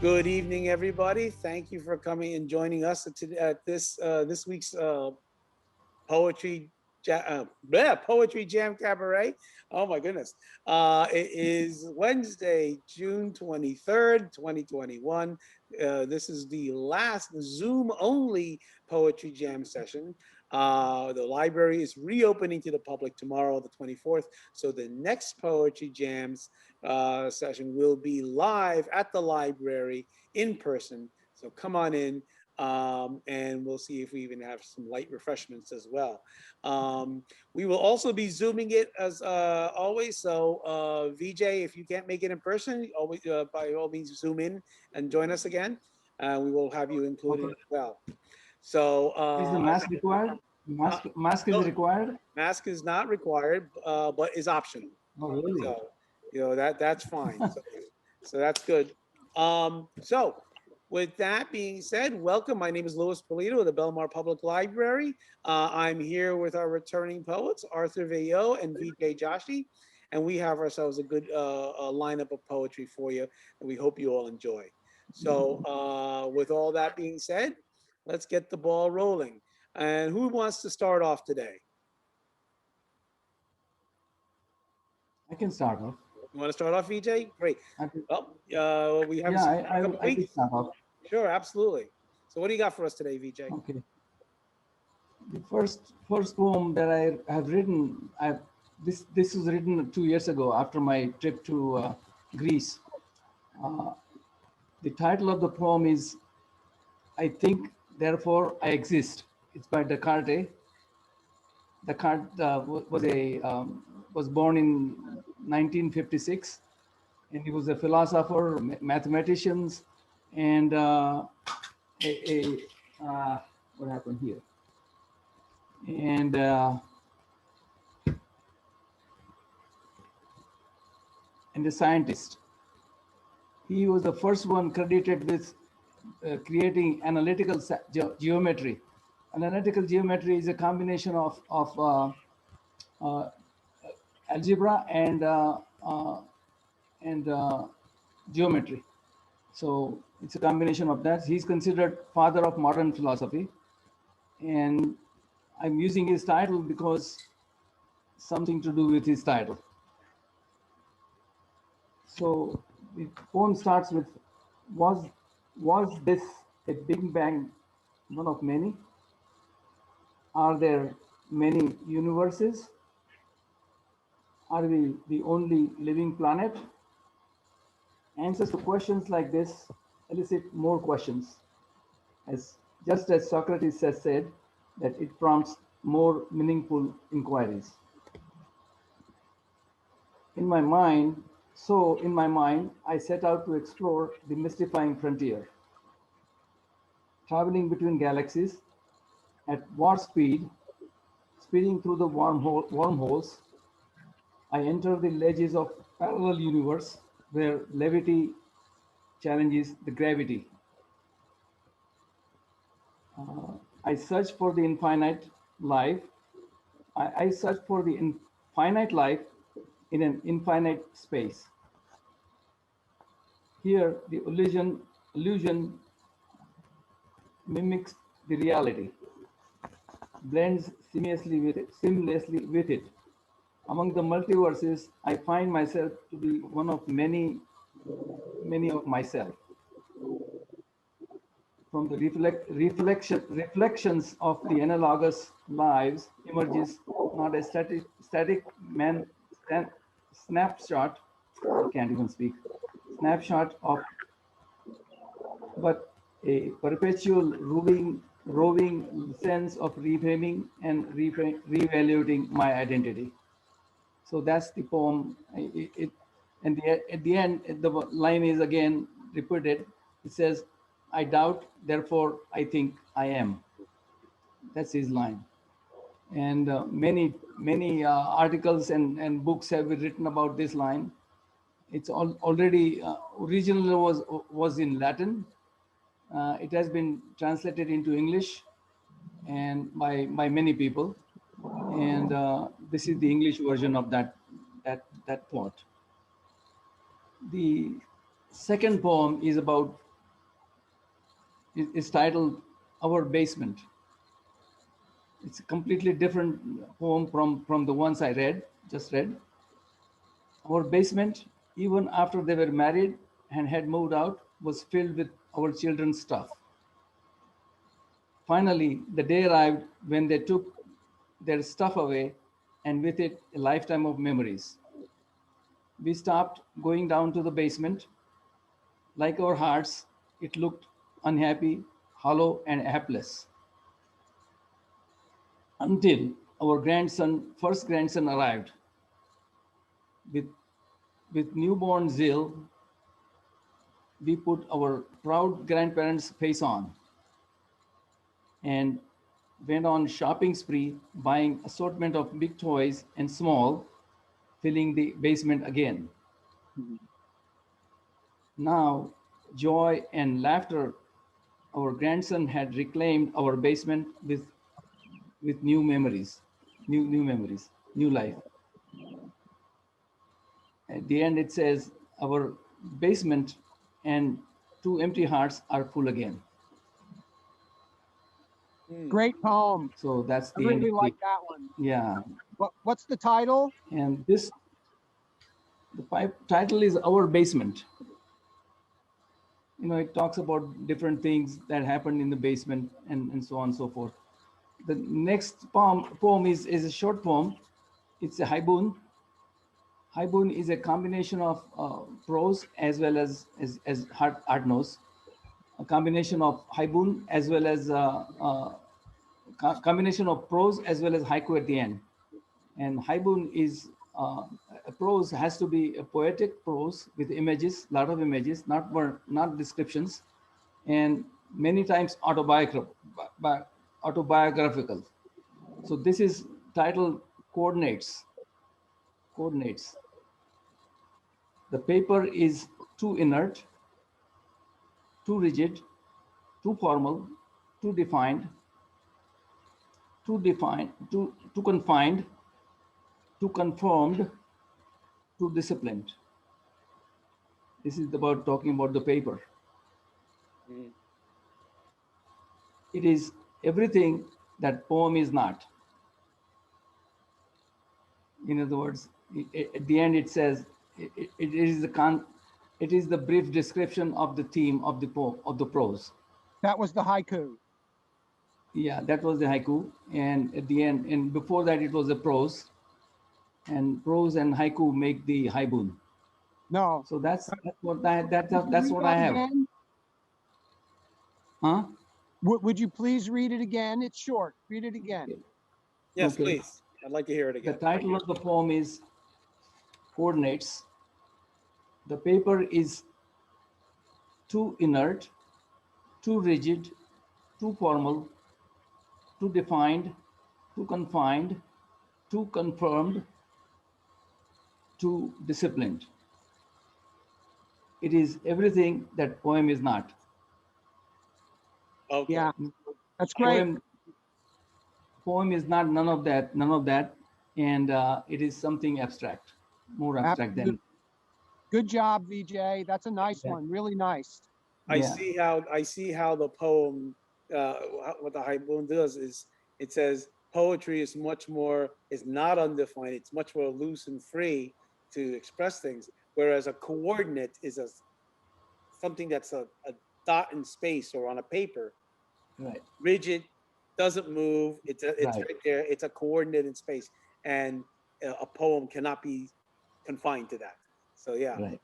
Good evening, everybody. Thank you for coming and joining us at this week's poetry poetry jam cabaret. Oh my goodness! It is Wednesday, June 23rd, 2021. This is the last Zoom only poetry jam session. The library is reopening to the public tomorrow, the 24th. So the next poetry jams session will be live at the library in person. So come on in, and we'll see if we even have some light refreshments as well. We will also be Zooming it as always. So Vijay, if you can't make it in person, always by all means Zoom in and join us again. We will have you included Okay. as well. So Is the mask required? uh, Mask is no, required? mask is not required, but is optional. Oh, really? So that's fine. So that's good. So with that being said, welcome. My name is Louis Polito of the Belmar Public Library. I'm here with our returning poets, Arthur Vaillant and Vijay Joshi, and we have ourselves a good a lineup of poetry for you, and we hope you all enjoy. So with all that being said, let's get the ball rolling. And who wants to start off today? I can start off. You want to start off, VJ? Great. I can, Well, we have yeah, a couple I can weeks. start off. Sure, absolutely. So what do you got for us today, VJ? Okay. The first poem that I have written, this was written 2 years ago after my trip to Greece. Uh, the title of the poem is "I Think, Therefore I Exist." It's by DesCartes. Descartes was born in 1956, and he was a philosopher, mathematician, and what happened here? And a scientist. He was the first one credited with creating analytical geometry. Analytical geometry is a combination of algebra and geometry. So it's a combination of that. He's considered father of modern philosophy, and I'm using his title because something to do with his title. So the poem starts with, was this a Big Bang, one of many? Are there many universes? Are we the only living planet? Answers to questions like this elicit more questions, just as Socrates has said that it prompts more meaningful inquiries. In my mind, I set out to explore the mystifying frontier. Traveling between galaxies at warp speed, speeding through the wormholes, I enter the ledges of parallel universe where levity challenges the gravity. I search for the infinite life. I search for the infinite life in an infinite space. Here, the illusion mimics the reality, blends seamlessly with it. Among the multiverses, I find myself to be one of many of myself. From the reflections of the analogous lives emerges not a static snapshot, I can't even speak, snapshot of, but a perpetual roving sense of reframing and reevaluating my identity. So that's the poem. And at the end, the line is again repeated. It says, I doubt, therefore I think I am. That's his line. And many articles and books have been written about this line. It's already originally was in Latin. It has been translated into English and by many people. And this is the English version of that thought. The second poem is about It's titled Our Basement. It's a completely different poem from the ones I just read. Our basement, even after they were married and had moved out, was filled with our children's stuff. Finally, the day arrived when they took their stuff away, and with it, a lifetime of memories. We stopped going down to the basement. Like our hearts, it looked unhappy, hollow, and hapless. Until our first grandson arrived. With, with newborn zeal, we put our proud grandparents' face on and went on shopping spree, buying assortment of big toys and small, filling the basement again. Now, joy and laughter, our grandson had reclaimed our basement with new memories, new memories, new life. At the end, it says, our basement and two empty hearts are full again. Great poem. So that's I the end really of like that one. yeah. What's the title? And the title is Our Basement. You know, it talks about different things that happened in the basement and so on and so forth. The next poem is a short poem. It's a haibun. Haibun is a combination of prose as well as hard-nose. A combination of haibun as well as combination of prose as well as haiku at the end. And haibun is a prose has to be a poetic prose with images, lot of images, not descriptions, and many times autobiographical. So this is titled Coordinates. Coordinates. The paper is too inert, too rigid, too formal, too defined, too confined, too conformed, too disciplined. This is about talking about the paper. It is everything that poem is not. In other words, at the end it says it is the brief description of the theme of the poem, of the prose. That was the haiku. Yeah, that was the haiku, and at the end, and before that, it was the prose, and prose and haiku make the haibun. No. So that's what I have. Again? Huh? Would you please read it again? It's short. Read it again. Yes, Okay. please. I'd like to hear it again. The title of the poem is Coordinates. The paper is too inert, too rigid, too formal, too defined, too confined, too confirmed, too disciplined. It is everything that poem is not. Okay. Yeah, that's great. Poem is not none of that, and it is something abstract, more abstract than. Good job, Vijay. That's a nice one. Really nice. I see how the poem, what the haibun does is it says poetry is not undefined. It's much more loose and free to express things. Whereas a coordinate is something that's a dot in space or on a paper. Right. Rigid, doesn't move. It's right there. It's a coordinate in space, and a poem cannot be confined to that. So yeah. Right.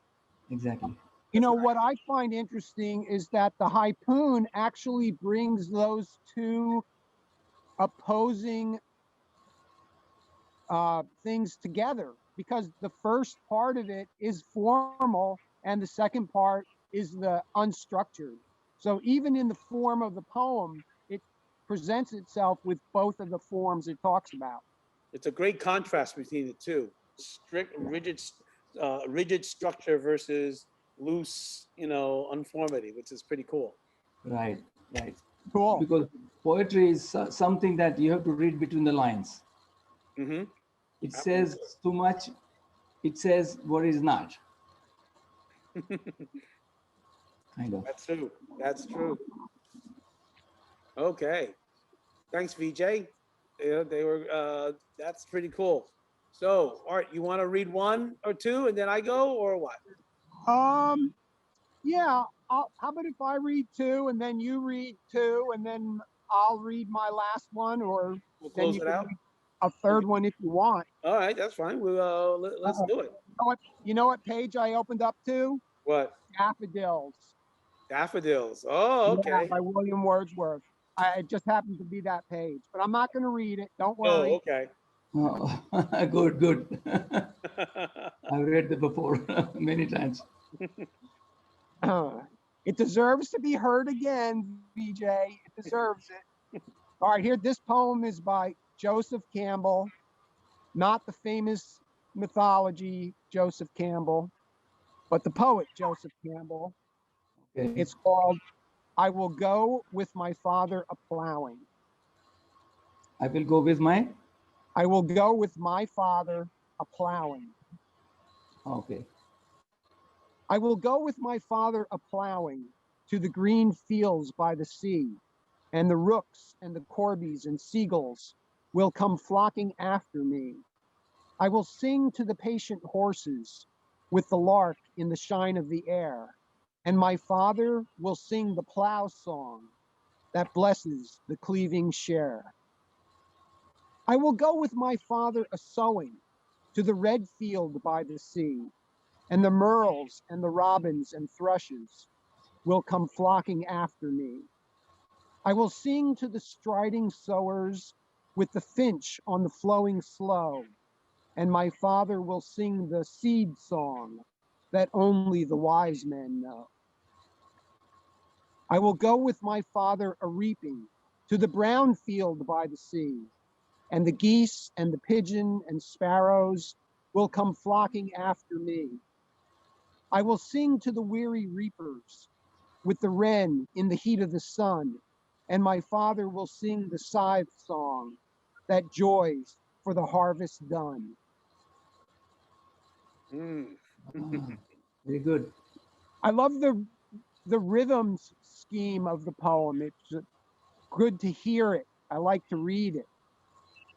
Exactly. You know, what I find interesting is that the haibun actually brings those two opposing things together, because the first part of it is formal and the second part is the unstructured. So even in the form of the poem, it presents itself with both of the forms it talks about. It's a great contrast between the two: strict, rigid structure versus loose, uniformity, which is pretty cool. Right. Right. Cool. Because poetry is something that you have to read between the lines. Mm-hmm. It says too much. It says what is not. Kind of. That's true. That's true. Okay. Thanks, VJ. Yeah, they were. That's pretty cool. So, Art, you want to read one or two, and then I go, or what? Um, yeah. How about if I read two and then you read two and then I'll read my last one, or We'll then close you it can out. read a third one if you want. All right, that's fine. We'll let's Uh, do it. you know what page I opened up to? What? Daffodils. Daffodils. Oh, Yeah, okay. by William Wordsworth. It just happened to be that page, but I'm not going to read it. Don't Oh, worry. okay. Oh, good, good. I've read that before many times. It deserves to be heard again, VJ. It deserves it. All right, here, this poem is by Joseph Campbell, not the famous mythology Joseph Campbell, but the poet Joseph Campbell. Okay. It's called I Will Go With My Father a Plowing. I will go with my. I will go with my father a plowing. Okay. I will go with my father a plowing to the green fields by the sea, and the rooks and the corbies and seagulls will come flocking after me. I will sing to the patient horses with the lark in the shine of the air, and my father will sing the plow song that blesses the cleaving share. I will go with my father a sowing to the red field by the sea, and the merles and the robins and thrushes will come flocking after me. I will sing to the striding sowers with the finch on the flowing sloe, and my father will sing the seed song that only the wise men know. I will go with my father a reaping to the brown field by the sea, and the geese and the pigeon and sparrows will come flocking after me. I will sing to the weary reapers with the wren in the heat of the sun, and my father will sing the scythe song that joys for the harvest done. Mm. Ah, very good. I love the rhythms scheme of the poem. It's good to hear it. I like to read it.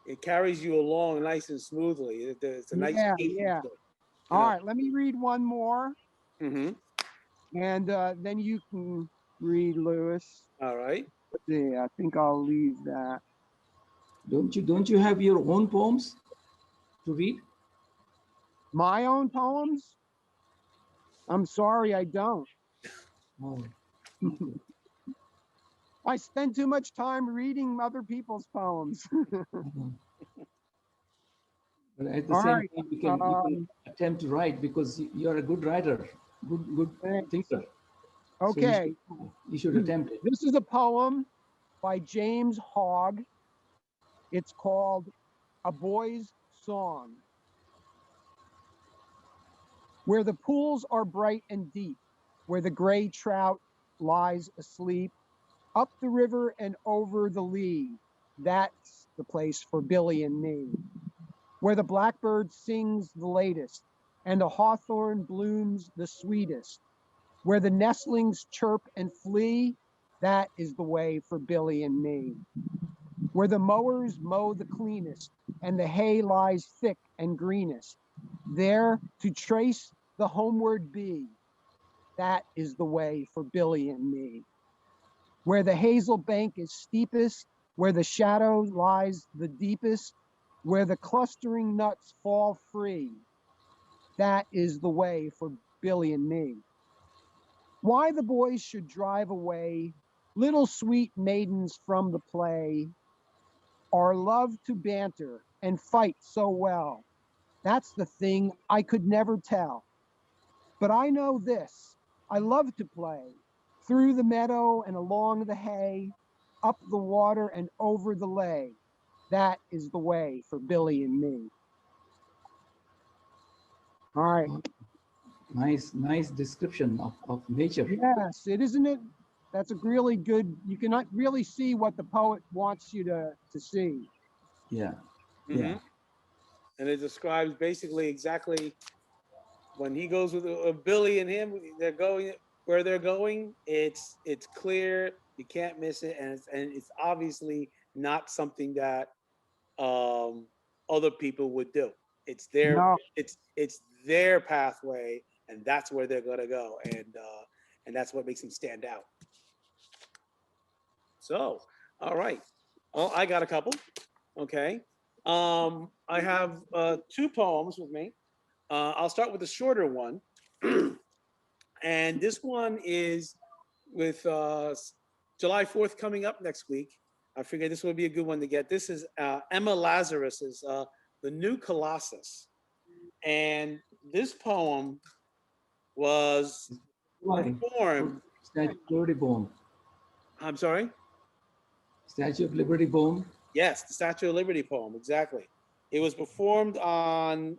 It carries you along nice and smoothly. It's a nice Yeah, cadence yeah. to it, you All know. right, let me read one more, Mm-hmm. and then you can read, Lewis. All right. Yeah, I think I'll leave that. Don't you have your own poems to read? My own poems? I'm sorry, I don't. Oh, I spend too much time reading other people's poems. mhm. But at the All same right. time, you can attempt to write because you're a good writer, good Thanks. thinker. So Okay. you should attempt it. This is a poem by James Hogg. It's called A Boy's Song. Where the pools are bright and deep, where the gray trout lies asleep, up the river and over the lea, that's the place for Billy and me. Where the blackbird sings the latest, and the hawthorn blooms the sweetest, where the nestlings chirp and flee, that is the way for Billy and me. Where the mowers mow the cleanest, and the hay lies thick and greenest, there to trace the homeward bee, that is the way for Billy and me. Where the hazel bank is steepest, where the shadow lies the deepest, where the clustering nuts fall free, that is the way for Billy and me. Why the boys should drive away, little sweet maidens from the play, or love to banter and fight so well, that's the thing I could never tell. But I know this, I love to play, through the meadow and along the hay, up the water and over the lay. That is the way for Billy and me. All right. Nice description of nature. Yes, it isn't it. That's a really good. You cannot really see what the poet wants you to see. Yeah. Mm-hmm. Yeah. And it describes basically exactly when he goes with Billy and him. They're going where they're going. It's clear. You can't miss it, and it's obviously not something that other people would do. It's their No, it's their pathway, and that's where they're gonna go, and that's what makes them stand out. So, all right. Well, I got a couple. Okay. I have two poems with me. I'll start with the shorter one, and this one is with July 4th coming up next week. I figured this would be a good one to get. This is Emma Lazarus's The New Colossus. And this poem was Why? performed, Statue of Liberty poem. I'm sorry? Statue of Liberty poem. Yes, the Statue of Liberty poem, exactly. It was performed on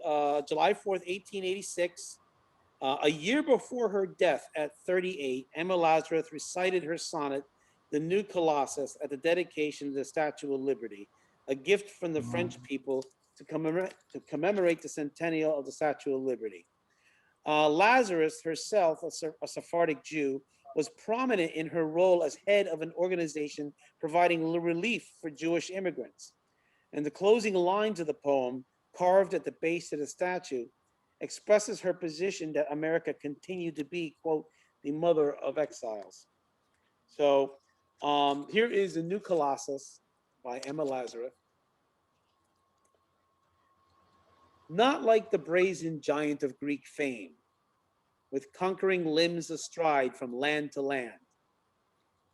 July 4th, 1886. A year before her death at 38, Emma Lazarus recited her sonnet, The New Colossus, at the dedication of the Statue of Liberty, a gift from the French people to commemorate the centennial of the Statue of Liberty. Lazarus herself, a Sephardic Jew, was prominent in her role as head of an organization providing relief for Jewish immigrants. And the closing lines of the poem, carved at the base of the statue, expresses her position that America continued to be, quote, the mother of exiles. So here is The New Colossus by Emma Lazarus. Not like the brazen giant of Greek fame, with conquering limbs astride from land to land.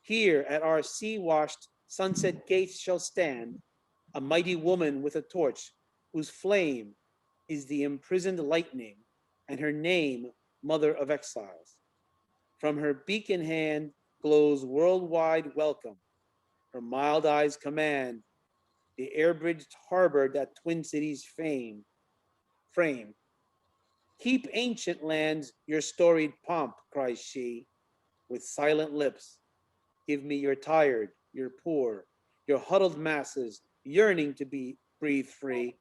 Here at our sea-washed sunset gates shall stand a mighty woman with a torch, whose flame is the imprisoned lightning, and her name, Mother of Exiles. From her beacon hand glows worldwide welcome. Her mild eyes command the air-bridged harbor that Twin Cities frame. Keep ancient lands your storied pomp, cries she, with silent lips. Give me your tired, your poor, your huddled masses yearning to be breathe free.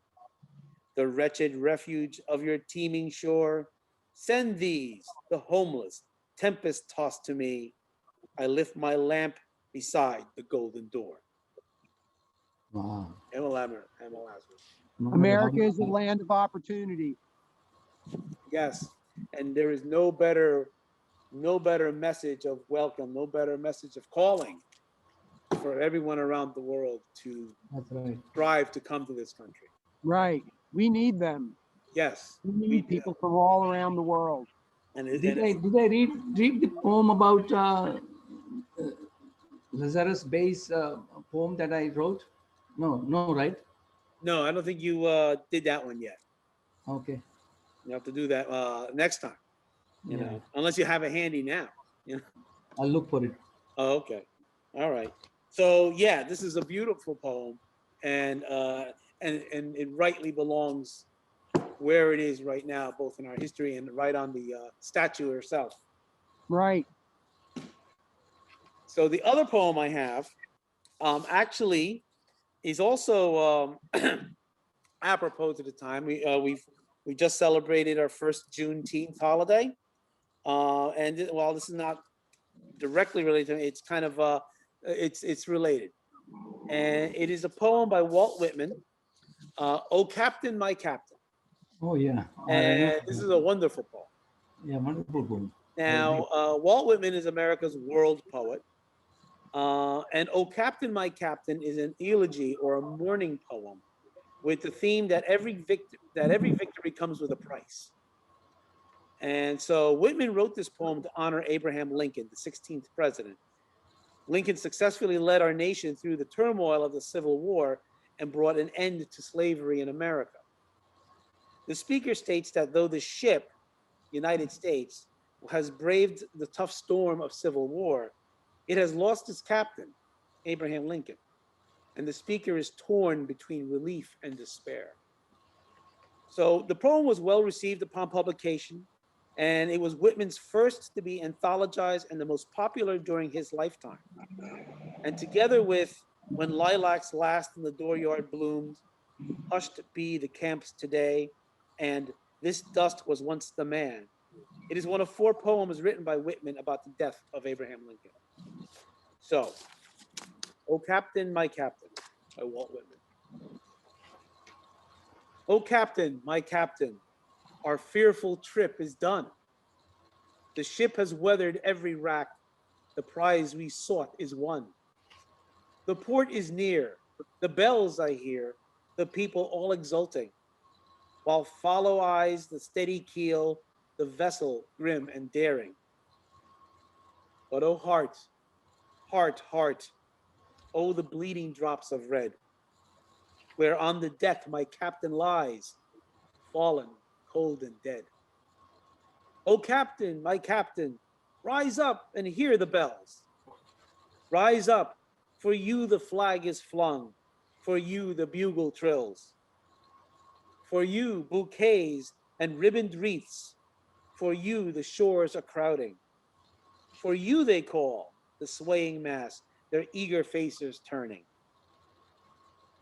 The wretched refuge of your teeming shore, send these, the homeless, tempest tossed to me. I lift my lamp beside the golden door. Wow. Emma Lazarus. No matter how America many is a land of opportunity. Yes, and there is no better message of welcome, no better message of calling for everyone around the world to That's right. strive to come to this country. Right. We need them. Yes, We need people from all around the world. And Did I read the poem about Lazarus Bay's poem that I wrote? No, right? no, I don't think you did that one yet. Okay. You have to do that next time. You know, unless you have it handy now. You know. I'll look for it. Oh, okay. All right. So yeah, this is a beautiful poem, and it rightly belongs where it is right now, both in our history and right on the statue herself. Right. So the other poem I have actually is also apropos to the time. We just celebrated our first Juneteenth holiday, and while this is not directly related to it, it's kind of it's related, and it is a poem by Walt Whitman, "O Captain, My Captain." Oh yeah. And this is a wonderful poem. Yeah, wonderful poem. Now, Walt Whitman is America's world poet. And "O Captain, My Captain" is an elegy or a mourning poem with the theme that every victory comes with a price. And so Whitman wrote this poem to honor Abraham Lincoln, the 16th president. Lincoln successfully led our nation through the turmoil of the Civil War and brought an end to slavery in America. The speaker states that though the ship, United States, has braved the tough storm of Civil War, it has lost its captain, Abraham Lincoln, and the speaker is torn between relief and despair. So the poem was well received upon publication, and it was Whitman's first to be anthologized and the most popular during his lifetime. And together with "When Lilacs Last in the Dooryard Bloomed," "Hushed Be the Camps Today," and "This Dust Was Once the Man," it is one of 4 poems written by Whitman about the death of Abraham Lincoln. So, "O Captain, my Captain" by Walt Whitman. "O Captain, my Captain, our fearful trip is done. The ship has weathered every rack. The prize we sought is won. The port is near. The bells I hear. The people all exulting. While follow eyes the steady keel, the vessel grim and daring. But oh heart, heart, heart, oh the bleeding drops of red, where on the deck my captain lies, fallen, cold and dead. O Captain, my Captain, rise up and hear the bells. Rise up, for you the flag is flung, for you the bugle trills. For you bouquets and ribboned wreaths, for you the shores are crowding. For you they call, the swaying mass, their eager faces turning.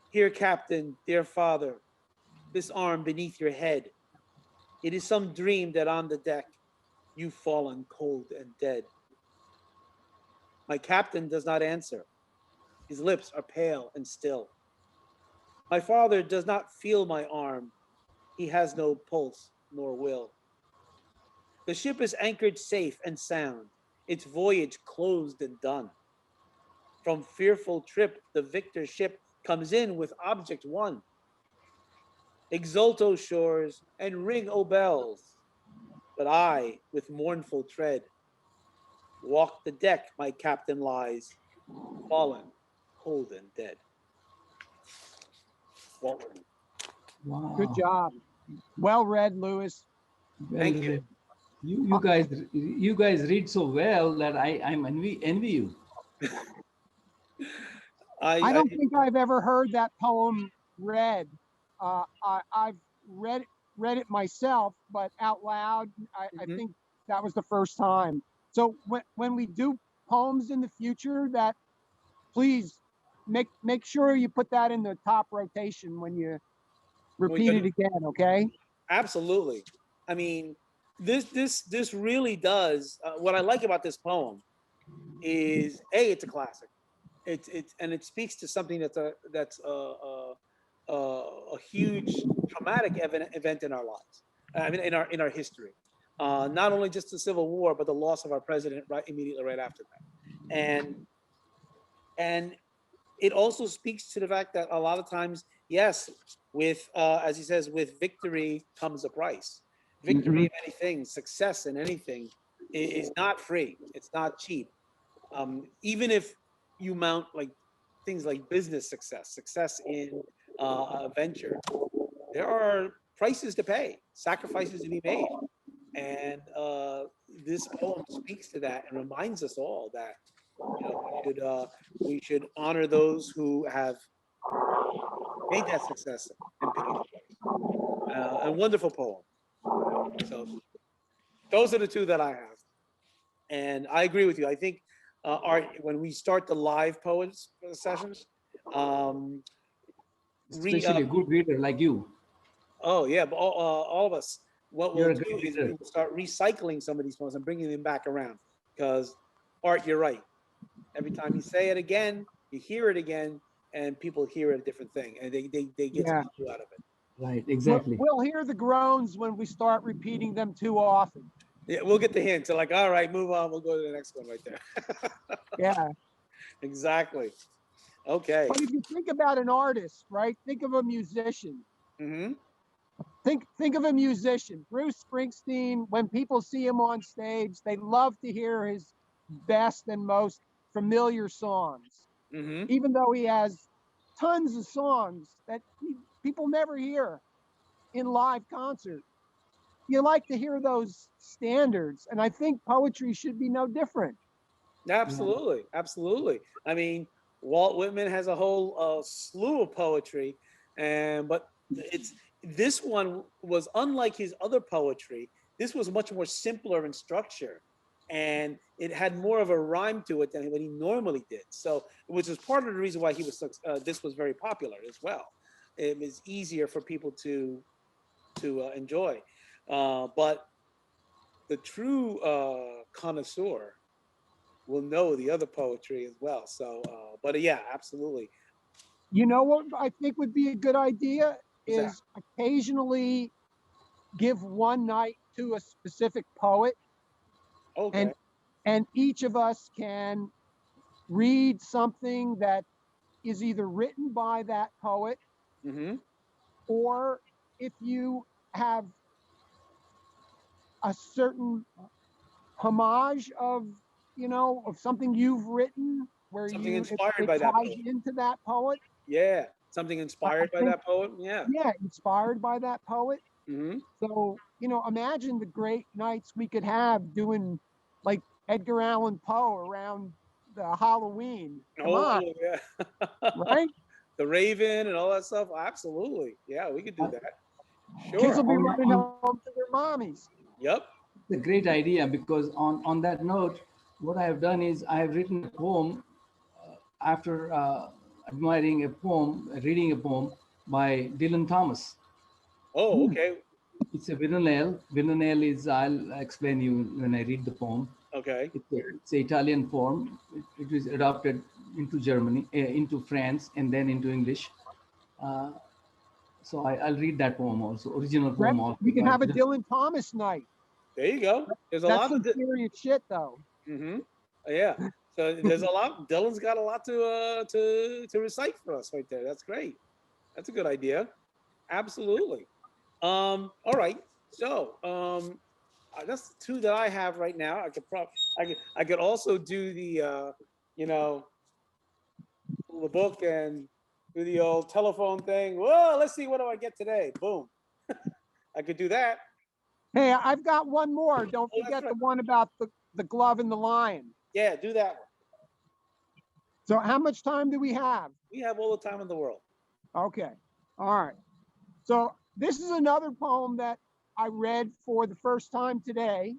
Here, Captain, dear father, this arm beneath your head. It is some dream that on the deck you've fallen cold and dead. My captain does not answer. His lips are pale and still. My father does not feel my arm. He has no pulse nor will. The ship is anchored safe and sound, its voyage closed and done. From fearful trip, the victor ship comes in with object won. Exult, O shores, and ring, O bells. But I, with mournful tread, walk the deck my captain lies, fallen, cold and dead. Walt Whitman. Wow. Good job. Well read, Louis. Well Thank you. read. You guys read so well that I'm envy you. I don't think I've ever heard that poem read. I've read it myself, but out loud, I think that was the first time. So when we do poems in the future, that please make sure you put that in the top rotation when you repeat it again, okay? Absolutely. I mean, this really does. What I like about this poem is it's a classic. And it speaks to something that's a huge traumatic event in our lives. I mean, in our history. Not only just the Civil War, but the loss of our president immediately right after that. And it also speaks to the fact that a lot of times, yes, with as he says, with victory comes a price. Victory in anything, success in anything, is not free. It's not cheap. Even if you mount like things like business success in a venture, there are prices to pay, sacrifices to be made, and this poem speaks to that and reminds us all that we should honor those who have made that success and paid the price. A wonderful poem. So those are the two that I have, and I agree with you. I think Art, when we start the live poets sessions, Especially a good reader like you. oh yeah, but all of us, what You're we'll a do great is reader. we'll start recycling some of these poems and bringing them back around. Because Art, you're right. Every time you say it again, you hear it again, and people hear a different thing, and they get Yeah. something new out of it. Right, exactly. We'll hear the groans when we start repeating them too often. Yeah, we'll get the hint. So like, all right, move on. We'll go to the next one right there. Yeah. Exactly. Okay. But if you think about an artist, right? Think of a musician. Mm-hmm. Think of a musician. Bruce Springsteen, when people see him on stage, they love to hear his best and most familiar songs. Mm-hmm. Even though he has tons of songs that people never hear in live concert. You like to hear those standards, and I think poetry should be no different. Absolutely. Absolutely. I mean, Walt Whitman has a whole slew of poetry, but this one was unlike his other poetry. This was much more simpler in structure, and it had more of a rhyme to it than what he normally did. So, which is part of the reason why this was very popular as well. It was easier for people to enjoy, but the true connoisseur will know the other poetry as well. So, but yeah, absolutely. You know what I think would be a good idea What's that? is occasionally give one night to a specific poet, Okay. and each of us can read something that is either written by that poet, Mm-hmm. or if you have a certain homage of, of something you've written where Something you inspired it by that ties poet. into that poet. Yeah. Something I inspired by think, that poet. Yeah. yeah, inspired by that poet. Mm-hmm. So, imagine the great nights we could have doing like Edgar Allan Poe around the Halloween. Come on, Oh, yeah. right? The Raven and all that stuff. Absolutely. Yeah, we could do Uh, that. Kids Sure. will be running on home to their mommies. Yep. a great idea, because on that note, what I have done is I have written a poem after admiring a poem, reading a poem by Dylan Thomas. Oh, okay. It's a villanelle. Villanelle is, I'll explain you when I read the poem. Okay. It's an Italian form. It was adopted into Germany, into France, and then into English. Uh, so I'll read that poem also, original Right? poem also We can by have a Dylan. Dylan Thomas night. There you go. There's a That's lot some of. serious shit, though. Mm-hmm. Yeah. So there's a lot. Dylan's got a lot to recite for us right there. That's great. That's a good idea. Absolutely. All right. So that's the two that I have right now. I could also do the you know the book and do the old telephone thing. Whoa, let's see, what do I get today? Boom. I could do that. Hey, I've got one more. Don't Oh, that's forget right. the one about the glove and the lion. Yeah, do that one. So how much time do we have? We have all the time in the world. Okay. All right. So this is another poem that I read for the first time today.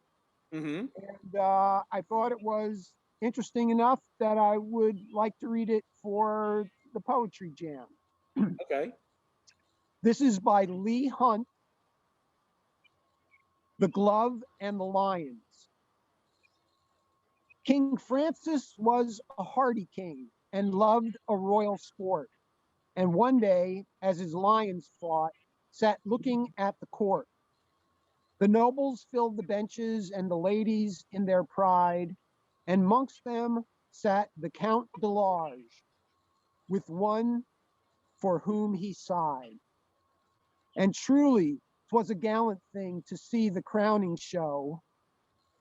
Mm-hmm. And I thought it was interesting enough that I would like to read it for the Poetry Jam. Okay. This is by Lee Hunt, The Glove and the Lions. King Francis was a hardy king and loved a royal sport. And one day, as his lions fought, sat looking at the court. The nobles filled the benches and the ladies in their pride, and amongst them sat the Count de Large, with one for whom he sighed. And truly, 'twas a gallant thing to see the crowning show,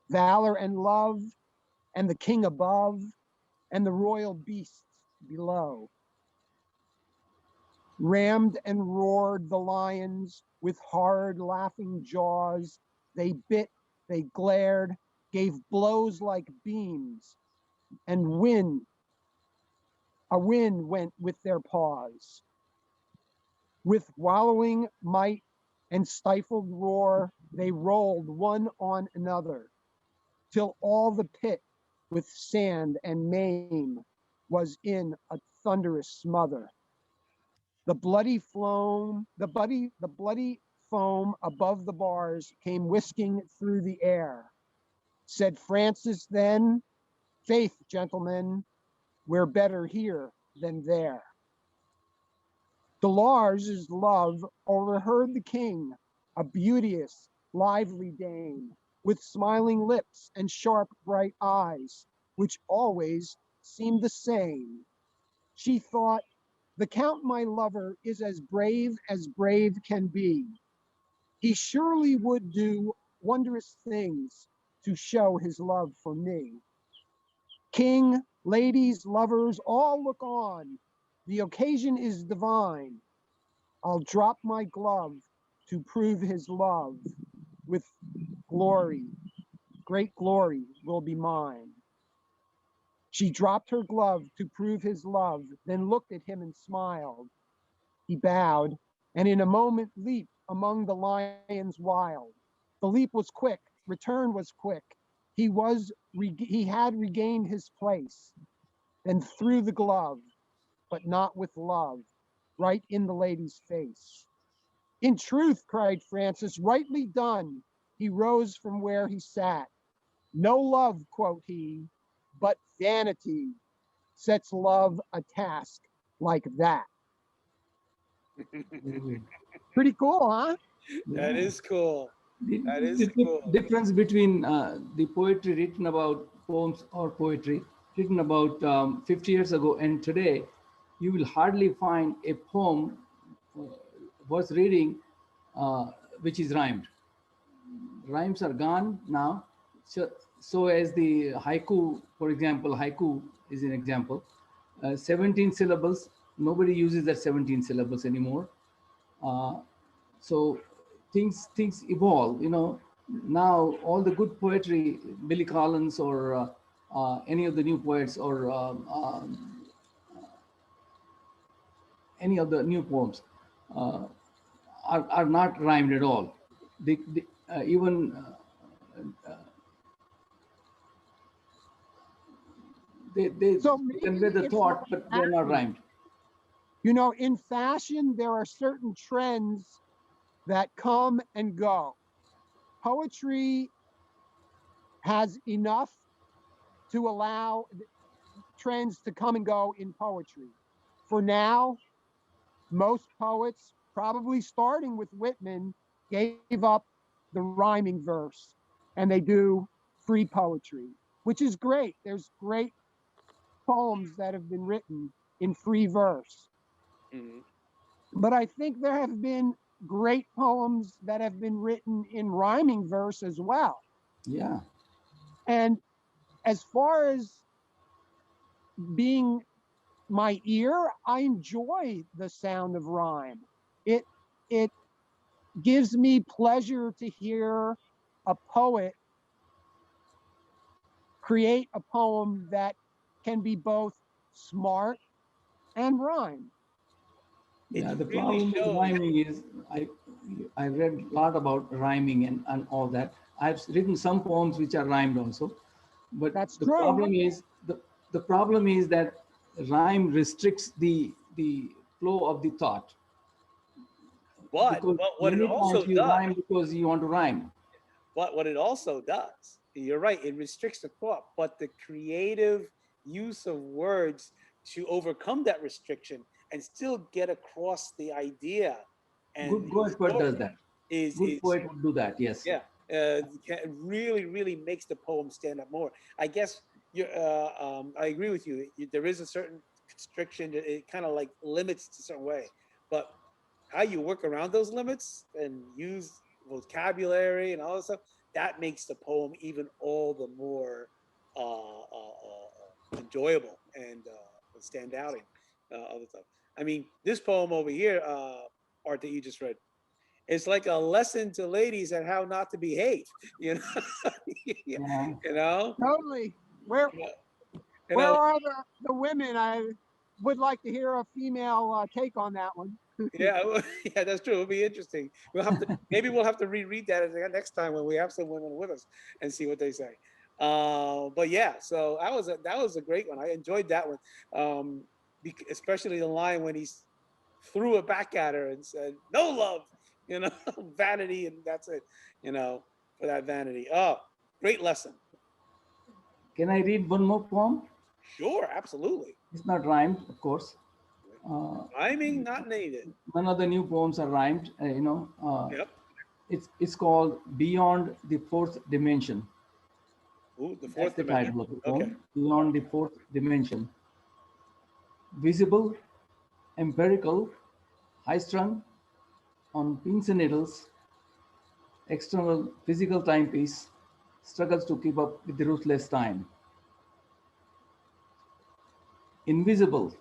valor and love, and the king above, and the royal beasts below. Rammed and roared the lions with hard laughing jaws. They bit, they glared, gave blows like beams, and a wind went with their paws. With wallowing might and stifled roar, they rolled one on another, till all the pit with sand and maim was in a thunderous smother. The bloody foam above the bars came whisking through the air. Said Francis then, "Faith, gentlemen, we're better here than there." Dolores' love overheard the king, a beauteous, lively dame, with smiling lips and sharp, bright eyes, which always seemed the same. She thought, "The Count, my lover, is as brave can be. He surely would do wondrous things to show his love for me." King, ladies, lovers, all look on. The occasion is divine. I'll drop my glove to prove his love. With glory, great glory will be mine. She dropped her glove to prove his love, then looked at him and smiled. He bowed, and in a moment leaped among the lions wild. The leap was quick, return was quick. He had regained his place, then threw the glove, but not with love, right in the lady's face. "In truth," cried Francis, "rightly done." He rose from where he sat. "No love," quoth he, but vanity sets love a task like that. Pretty cool, huh? That Yeah. is cool. The, That is the cool. difference between the poetry written about poems or poetry written about 50 years ago and today, you will hardly find a poem worth reading which is rhymed. Rhymes are gone now. So as the haiku, for example, haiku is an example. 17 syllables, nobody uses that 17 syllables anymore. So things evolve, you know. Now all the good poetry, Billy Collins or any of the new poets or any of the new poems uh, are not rhymed at all. Even they So convey maybe the it's thought, but they're not fashion. rhymed. You know, in fashion, there are certain trends that come and go. Poetry has enough to allow trends to come and go in poetry. For now, most poets, probably starting with Whitman, gave up the rhyming verse and they do free poetry, which is great. There's great poems that have been written in free verse. Mhm. But I think there have been great poems that have been written in rhyming verse as well. Yeah, And as far as being my ear, I enjoy the sound of rhyme. It gives me pleasure to hear a poet create a poem that can be both smart and rhyme. It yeah. The really problem with shows. rhyming is I read a lot about rhyming and all that. I've written some poems which are rhymed also, but That's the true. problem is the problem is that rhyme restricts the flow of the thought, because But what it many also times you does, rhyme because you want to rhyme. what it also does, you're right, it restricts the thought, but the creative use of words to overcome that restriction and still get across the idea and Good the poet does story that. Good is poet would do that. Yes. yeah, really, really makes the poem stand up more. I guess I agree with you. There is a certain constriction. It kind of like limits to a certain way, but how you work around those limits and use vocabulary and all this stuff, that makes the poem even all the more enjoyable and stand out in other stuff. I mean, this poem over here, Art, that you just read, it's like a lesson to ladies on how not to behave. You know, you Yeah. know, Totally. Where you where know. are the women? I would like to hear a female take on that one. Yeah, yeah, that's true. It'll be interesting. We'll have to maybe we'll have to reread that next time when we have some women with us and see what they say. But yeah, so that was a great one. I enjoyed that one, especially the line when he threw it back at her and said, "No love," you know, vanity, and that's it. You know, for that vanity. Oh, great lesson. Can I read one more poem? Sure, absolutely. It's not rhymed, of course. Uh, Rhyming not needed. None of the new poems are rhymed. Yep. It's called Beyond the Fourth Dimension. Ooh, the That's fourth the dimension. title of the Okay. poem. Beyond the Fourth Dimension. Visible, empirical, high-strung on pins and needles, external physical timepiece struggles to keep up with the ruthless time. Invisible,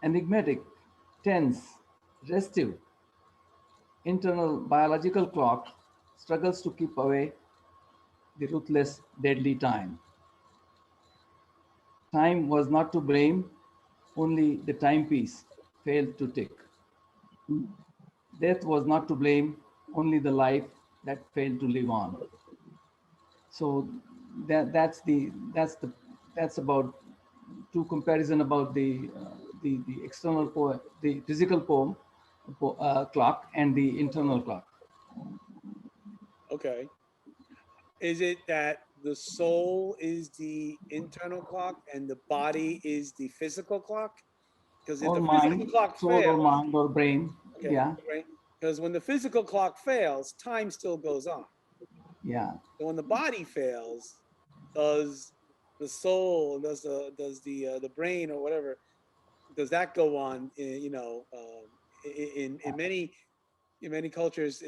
enigmatic, tense, restive, internal biological clock struggles to keep away the ruthless, deadly time. Time was not to blame, only the timepiece failed to tick. Death was not to blame, only the life that failed to live on. So that's about two comparison about the external poem, the physical poem clock and the internal clock. Okay. Is it that the soul is the internal clock and the body is the physical clock. Because if Or the physical mind, clock soul or fails, mind or brain. okay, Yeah, right? Because when the physical clock fails, time still goes on. yeah. So when the body fails, does the soul, does the brain or whatever, does that go on? In many cultures,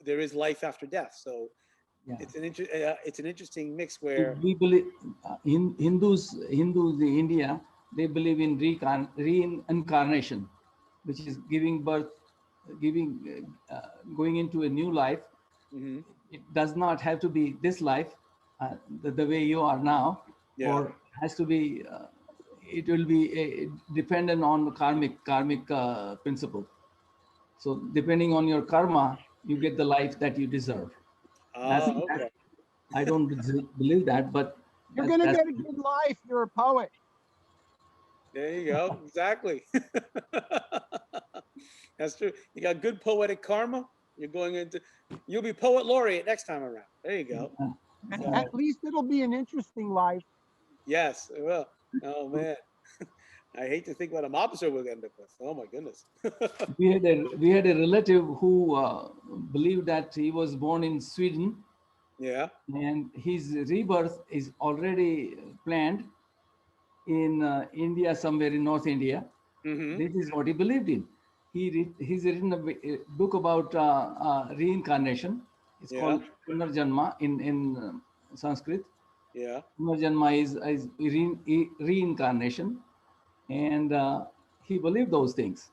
there is life after death. So Yeah. it's an interesting mix So where we believe Hindus in India, they believe in reincarnation, which is giving birth, giving, going into a new life. mhm, It does not have to be this life, the way you are now, yeah. or has to be. It will be dependent on the karmic principle. So depending on your karma, you get the life that you deserve. That's Okay. I don't believe that, but You're gonna that's get a good life. You're a poet. There you go. Exactly. That's true. You got good poetic karma. You'll be poet laureate next time around. There you go. So, At least it'll be an interesting life. yes, it will. Oh man. I hate to think what a mobster will end up with. Oh my goodness. we had a relative who believed that he was born in Sweden Yeah. and his rebirth is already planned in India, somewhere in North India. Mm-hmm. This is what he believed in. He's written a book about reincarnation. It's Yeah. called Punarjanma in Sanskrit. Yeah. Punarjanma is reincarnation, and he believed those things.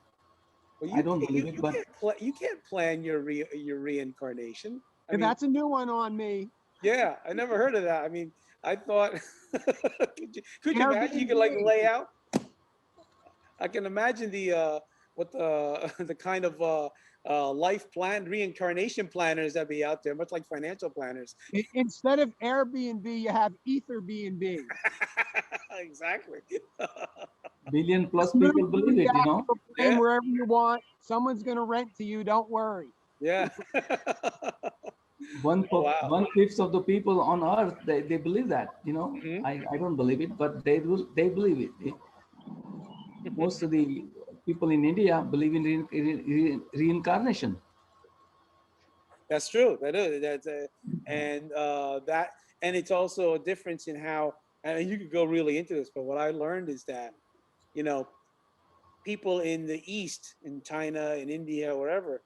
Well, I don't believe it, but you can't plan your reincarnation. I And mean, that's a new one on me. yeah, I never heard of that. I mean, I thought could you imagine you could like Airbnb. lay out. I can imagine what the the kind of life plan reincarnation planners that be out there, much like financial planners. Instead of Airbnb, you have Ether B&B. Exactly. billion plus Just move people through believe the it. astral plane Yeah. wherever you want. Someone's gonna rent to you. Don't worry. Yeah. One Oh wow. 1/5 of the people on earth they believe that. Mhm. I don't believe it, but they believe it. Most of the people in India believe in reincarnation. That's true. That is. And that, and it's also a difference in how. And you could go really into this, but what I learned is that, you know, people in the East, in China, in India, wherever,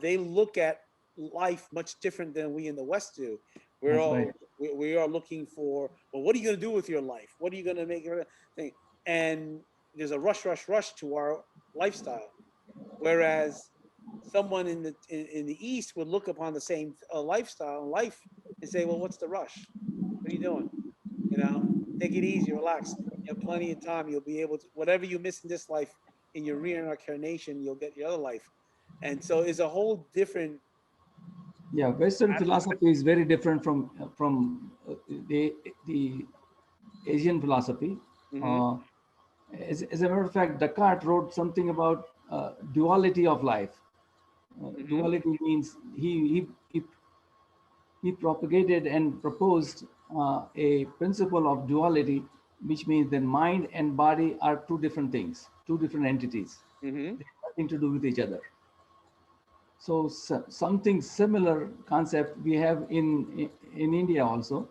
they look at life much different than we in the West do. We're That's all right. we are looking for. Well, what are you going to do with your life? What are you going to make your thing? And there's a rush to our lifestyle. Whereas someone in the East would look upon the same lifestyle and life and say, well, what's the rush? What are you doing? You know, take it easy, relax. You have plenty of time. You'll be able to, whatever you miss in this life, in your reincarnation, you'll get your other life. And so it's a whole different Yeah, Western atmosphere. philosophy is very different from the Asian philosophy. Hmm. Uh, as a matter of fact, DesCartes wrote something about duality of life. Hmm. Duality means he propagated and proposed a principle of duality, which means that mind and body are two different things, two different entities. Hmm. They have nothing to do with each other. So, something similar concept we have in India also.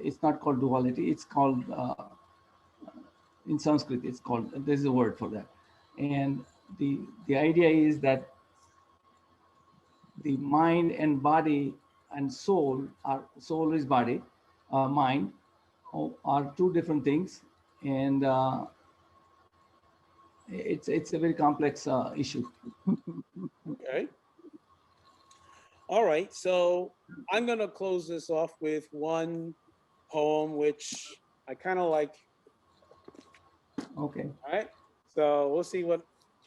It's not called duality. It's called in Sanskrit. It's called, there's a word for that. And the idea is that the mind and body and soul is body, mind are two different things, and it's a very complex issue. Okay. All right. So I'm going to close this off with one poem, which I kind of like. Okay. All right. So we'll see what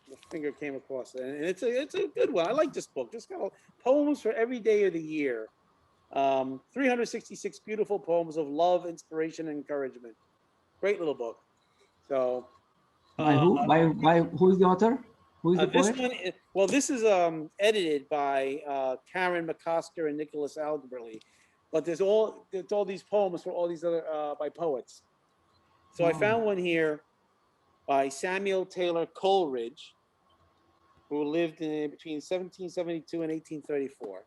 the finger came across. And it's a good one. I like this book. Just got poems for every day of the year. 366 beautiful poems of love, inspiration, and encouragement. Great little book. So By uh, who? By who is the author? Who is the this poet? one, well, this is edited by Karen McCosker and Nicholas Alberly. but there's all these poems from all these other by poets. So I found one here by Samuel Taylor Coleridge, who lived in between 1772 and 1834.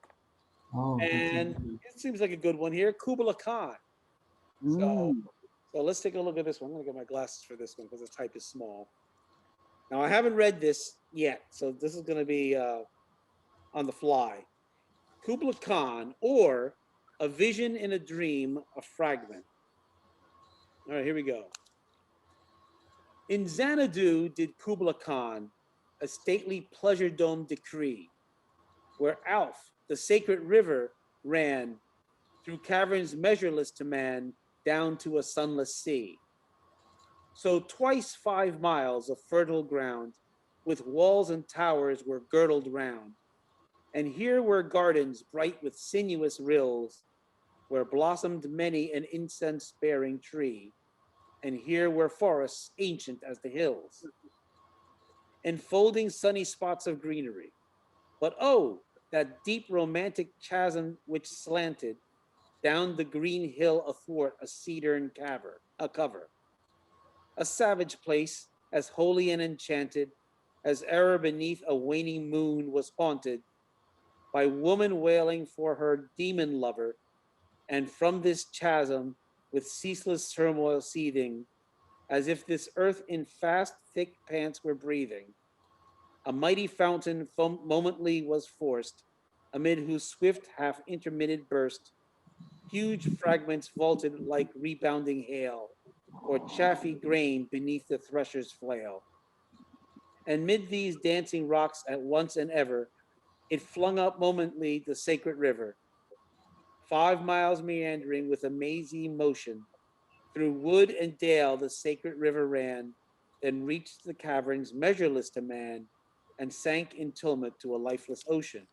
Oh, that's And interesting. it seems like a good one here, Kublai Khan. So, Mm. so let's take a look at this one. I'm gonna get my glasses for this one because the type is small. Now I haven't read this yet, so this is gonna be on the fly. Kublai Khan, or A Vision in a Dream, a Fragment. All right, here we go. In Xanadu did Kublai Khan a stately pleasure dome decree, where Alf, the sacred river, ran through caverns measureless to man, down to a sunless sea. So twice 5 miles of fertile ground, with walls and towers were girdled round. And here were gardens bright with sinuous rills, where blossomed many an incense-bearing tree. And here were forests ancient as the hills, enfolding sunny spots of greenery. But oh, that deep romantic chasm which slanted down the green hill athwart a cedar cover. A savage place, as holy and enchanted as e'er beneath a waning moon was haunted by woman wailing for her demon lover, and from this chasm with ceaseless turmoil seething, as if this earth in fast thick pants were breathing, a mighty fountain momently was forced, amid whose swift half intermitted burst huge fragments vaulted like rebounding hail, or chaffy grain beneath the thresher's flail. And mid these dancing rocks at once and ever, it flung up momently the sacred river, 5 miles meandering with a mazy motion. Through wood and dale the sacred river ran, then reached the caverns measureless to man, and sank in tumult to a lifeless ocean.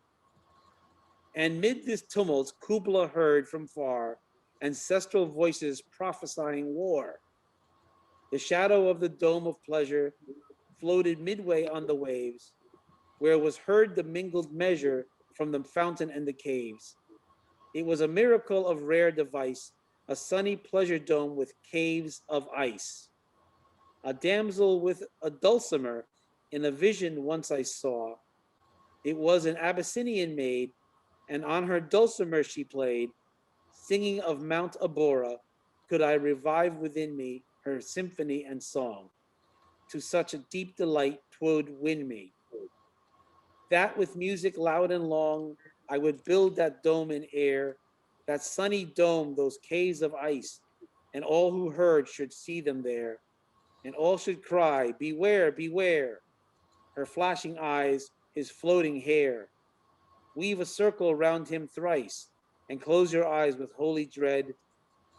And mid this tumult Kubla heard from far ancestral voices prophesying war. The shadow of the dome of pleasure floated midway on the waves, where was heard the mingled measure from the fountain and the caves. It was a miracle of rare device, a sunny pleasure dome with caves of ice. A damsel with a dulcimer in a vision once I saw. It was an Abyssinian maid, and on her dulcimer she played, singing of Mount Abora, could I revive within me her symphony and song. To such a deep delight 'twould win me, that with music loud and long, I would build that dome in air, that sunny dome, those caves of ice, and all who heard should see them there, and all should cry, beware, beware, her flashing eyes, his floating hair. Weave a circle round him thrice, and close your eyes with holy dread,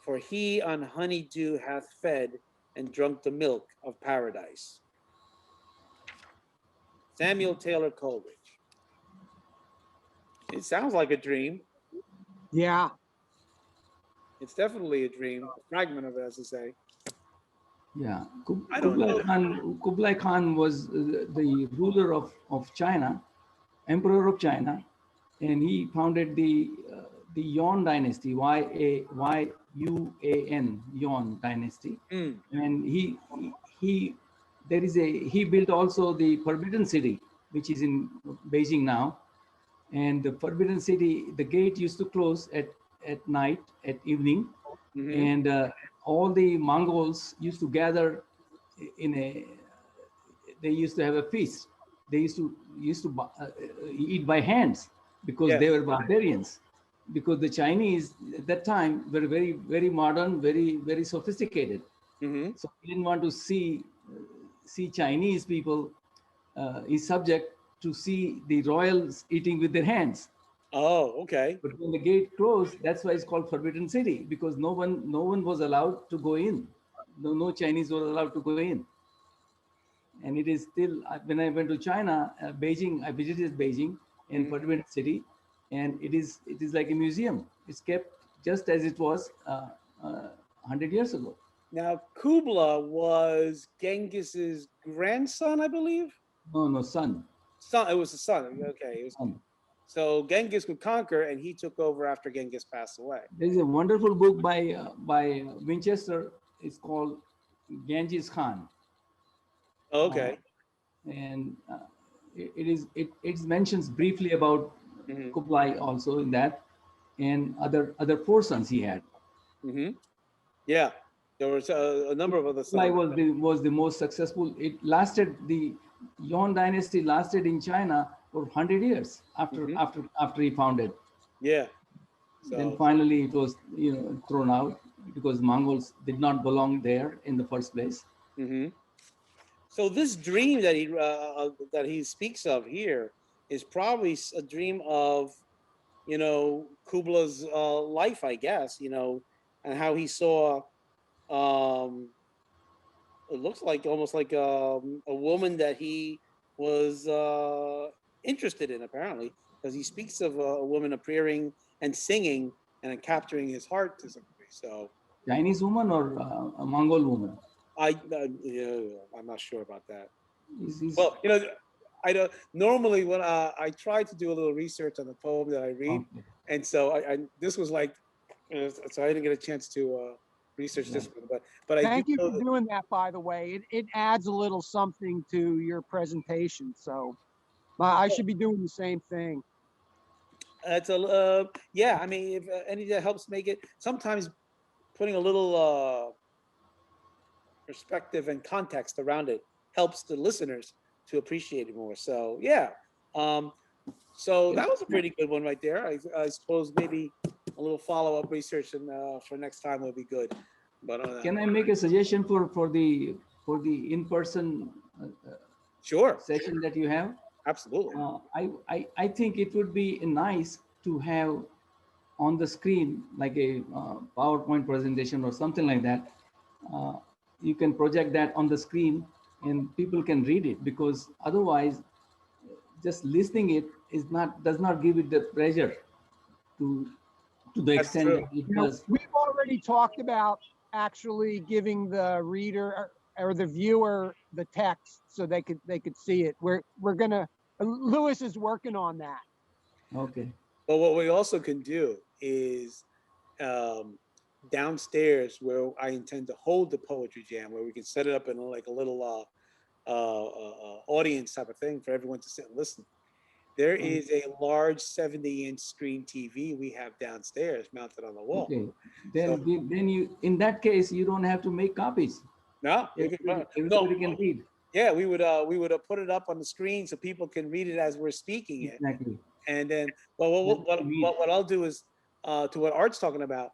for he on honey dew hath fed and drunk the milk of paradise. Samuel Taylor Coleridge. It sounds like a dream. Yeah. It's definitely a dream, a fragment of it, as I say. Yeah, I don't know. Kublai Khan was the ruler of China, emperor of China, and he founded the Yuan dynasty, Yuan, Yuan dynasty. Mm. And he he built also the Forbidden City, which is in Beijing now. And the Forbidden City, the gate used to close at night, at evening, and all the Mongols used to gather they used to have a feast. They used to eat by hands because they were barbarians. Because the Chinese at that time were very, very modern, very, very sophisticated. So he didn't want to see Chinese people, his subject, to see the royals eating with their hands. Oh, okay. But when the gate closed, that's why it's called Forbidden City, because no one was allowed to go in. No Chinese were allowed to go in. And it is still, when I went to China, Beijing, I visited Beijing in Forbidden City, and it is like a museum. It's kept just as it was 100 years ago. Now, Kublai was Genghis's grandson, I believe. No, son. Son. It was a son. Okay. It was, Son. So Genghis could conquer, and he took over after Genghis passed away. There's a wonderful book by Winchester. It's called Genghis Khan. Okay. And it mentions briefly about Hmm. Kublai also in that, and other four sons he had. Hmm. Yeah, there was a number of other Kublai sons. was the most successful. It lasted, the Yuan dynasty lasted in China for 100 years Mhm. after he founded. Yeah. Then So finally it was thrown out because Mongols did not belong there in the first place. hmm so this dream that he speaks of here is probably a dream of Kublai's life, I guess, and how he saw um, it looks like almost like a woman that he was interested in, apparently, because he speaks of a woman appearing and singing and capturing his heart to some degree. So Chinese woman or a Mongol woman? yeah, I'm not sure about that. He's Well, I don't normally when I try to do a little research on the poem that I read, okay. and so I this was like, so I didn't get a chance to research this Right. one, but I do Thank you know for that. doing that, by the way. It adds a little something to your presentation. So I should be doing the same thing. It's a yeah. I mean, if any that helps make it, sometimes putting a little perspective and context around it helps the listeners to appreciate it more. So yeah, um, so Can, that was a pretty good one right there. I suppose maybe a little follow up research and for next time will be good. But can I make a suggestion for the in-person sure, session that you have? absolutely. I think it would be nice to have on the screen like a PowerPoint presentation or something like that. You can project that on the screen and people can read it, because otherwise just listening it does not give it the pleasure to the That's extent true. that it You know, does. we've already talked about actually giving the reader or the viewer the text so they could see it. We're gonna Lewis is working on that. Okay. But what we also can do is um, downstairs where I intend to hold the poetry jam, where we can set it up in like a little audience type of thing for everyone to sit and listen. There is a large 70-inch screen TV we have downstairs mounted on the wall. Okay. So Then you, in that case, you don't have to make copies. no, no, Everybody can read. yeah, we would put it up on the screen so people can read it as we're speaking it. Exactly. And then, well, That's what we need. what I'll do is, to what Art's talking about,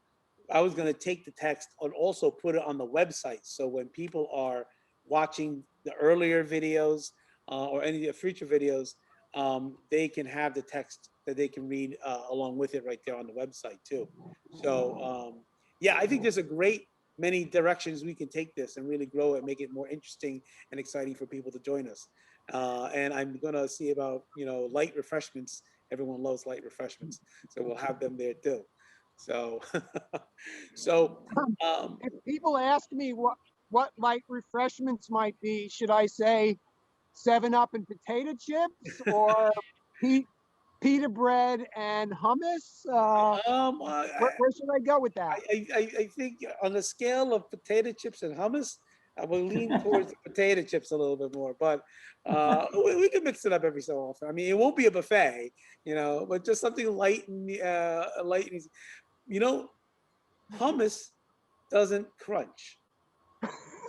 I was going to take the text and also put it on the website. So when people are watching the earlier videos or any of the future videos, they can have the text that they can read along with it right there on the website too. So yeah, I think there's a great many directions we can take this and really grow it, make it more interesting and exciting for people to join us. And I'm gonna see about light refreshments. Everyone loves light refreshments, so we'll have them there too. So, so If people ask me what light refreshments might be, should I say 7-Up and potato chips or pe- pita bread and hummus? um, Where should I go with that? I think on the scale of potato chips and hummus, I will lean towards the potato chips a little bit more. But we can mix it up every so often. I mean, it won't be a buffet, but just something light and light and easy. You know, hummus doesn't crunch,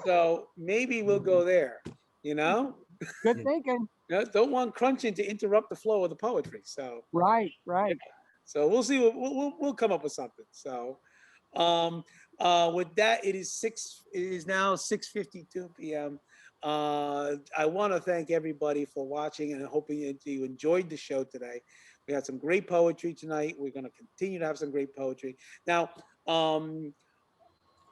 so maybe we'll go there. You know, Good Yeah. thinking. don't want crunching to interrupt the flow of the poetry. So Right, right. so we'll see. We'll come up with something. So um, with that, it is six. It is now 6:52 p.m. I want to thank everybody for watching and hoping you enjoyed the show today. We had some great poetry tonight. We're going to continue to have some great poetry. Now,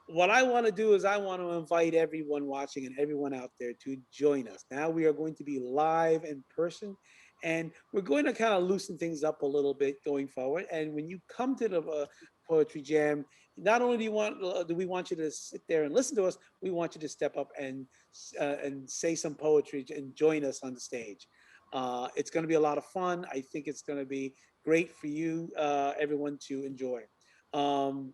what I want to do is I want to invite everyone watching and everyone out there to join us. Now we are going to be live in person, and we're going to kind of loosen things up a little bit going forward. And when you come to the poetry jam, not only do we want you to sit there and listen to us, we want you to step up and say some poetry and join us on the stage. It's going to be a lot of fun. I think it's going to be great for you, everyone, to enjoy. Um,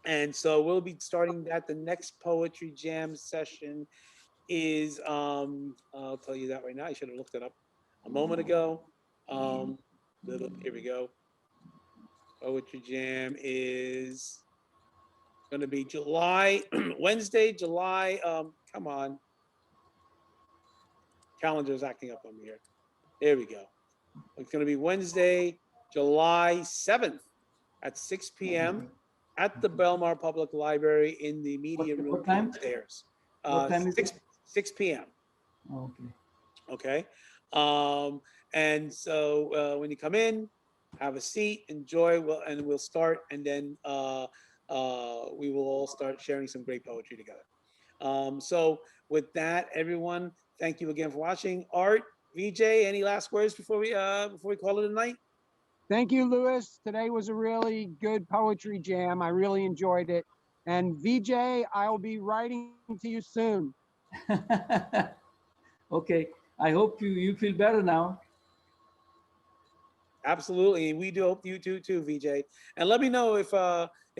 and so we'll be starting that. The next poetry jam session is, I'll tell you that right now. I should have looked it up a moment ago. Here we go. Poetry jam is going to be July, Wednesday, July. Come on. Calendar is acting up on me here. There we go. It's going to be Wednesday, July 7th at 6 p.m. at the Belmar Public Library in the media room What time? downstairs. What time is 6 p.m. Okay. Okay. And so when you come in, have a seat, enjoy, and we'll start, and then we will all start sharing some great poetry together. So with that, everyone, thank you again for watching. Art, Vijay, any last words before we call it a night? Thank you, Louis. Today was a really good poetry jam. I really enjoyed it. And Vijay, I'll be writing to you soon. Okay. I hope you feel better now. Absolutely, and we do hope you do too, Vijay. And let me know if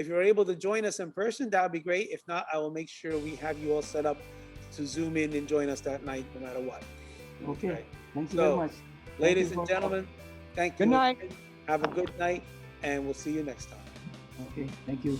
you're able to join us in person. That would be great. If not, I will make sure we have you all set up to Zoom in and join us that night, no matter what. Okay. Thank you So, very much. Ladies and gentlemen, thank you. Good night. Have a good night, and we'll see you next time. Okay. Thank you.